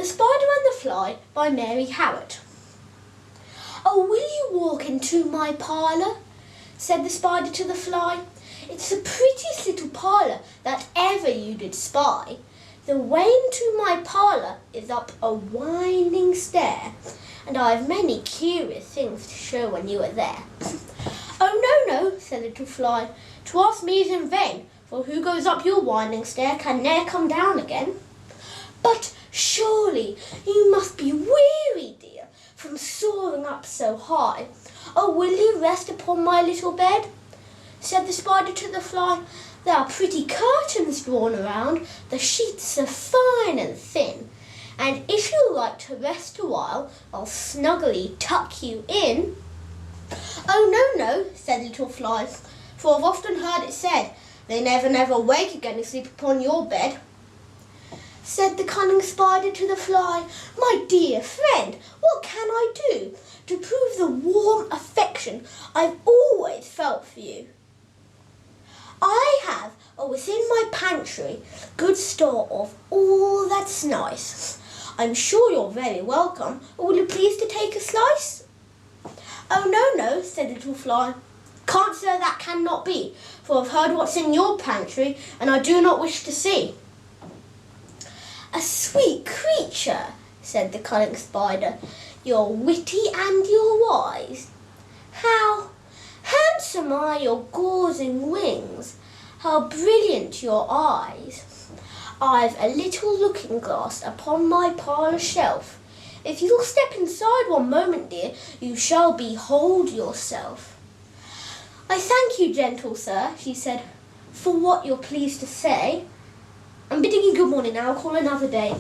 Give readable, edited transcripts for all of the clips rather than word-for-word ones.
The Spider and the Fly by Mary Howitt. "Oh, will you walk into my parlour?" said the Spider to the Fly. "It's the prettiest little parlour that ever you did spy. The way into my parlour is up a winding stair, and I have many curious things to show when you are there." "Oh, no," said the little Fly, "to ask me is in vain, for who goes up your winding stair can ne'er come down again." "But surely you must be weary, dear, from soaring up so high. Oh, will you rest upon my little bed?" said the Spider to the Fly. "There are pretty curtains drawn around, the sheets are fine and thin, and if you like to rest a while, I'll snugly tuck you in." "Oh, no," said little Fly, "for I've often heard it said, they never wake again who sleep upon your bed." Said the cunning Spider to the Fly, "My dear friend, what can I do to prove the warm affection I've always felt for you? I have within my pantry good store of all that's nice. I'm sure you're very welcome. Will you please to take a slice?" "Oh, no," said little Fly. "Can't, sir, that cannot be, for I've heard what's in your pantry, and I do not wish to see." "A sweet creature," said the cunning Spider. "You're witty and you're wise. How handsome are your gauzy wings, how brilliant your eyes. I've a little looking glass upon my parlour shelf. If you'll step inside one moment, dear, you shall behold yourself." "I thank you, gentle sir," she said, "for what you're pleased to say. I'm bidding you good morning now, I'll call another day."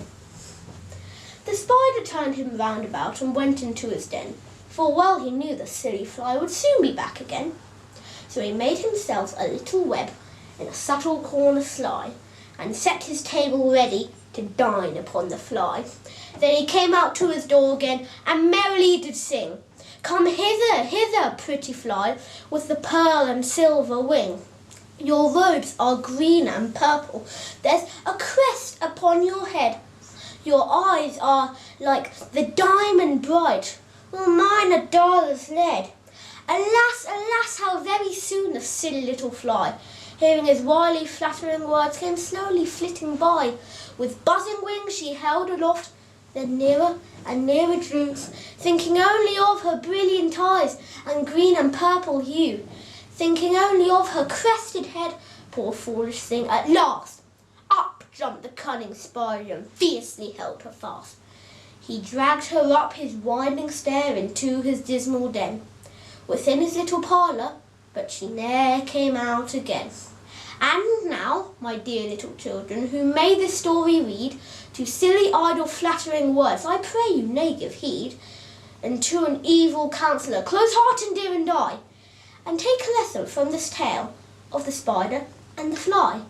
The Spider turned him round about and went into his den, for well he knew the silly Fly would soon be back again. So he made himself a little web in a subtle corner sly, and set his table ready to dine upon the Fly. Then he came out to his door again, and merrily did sing, "Come hither, hither, pretty Fly, with the pearl and silver wing. Your robes are green and purple, there's a crest upon your head. Your eyes are like the diamond bright, while mine are dull as lead." Alas, alas, how very soon the silly little Fly, hearing his wily flattering words, came slowly flitting by. With buzzing wings she held aloft, then nearer and nearer drew, thinking only of her brilliant eyes and green and purple hue, thinking only of her crested head. Poor foolish thing, at last up jumped the cunning Spider and fiercely held her fast. He dragged her up his winding stair into his dismal den, within his little parlour, but she ne'er came out again. And now, my dear little children, who may this story read, to silly idle flattering words I pray you nay give heed, and to an evil counsellor close heart and dear and die, and take a lesson from this tale of the Spider and the Fly.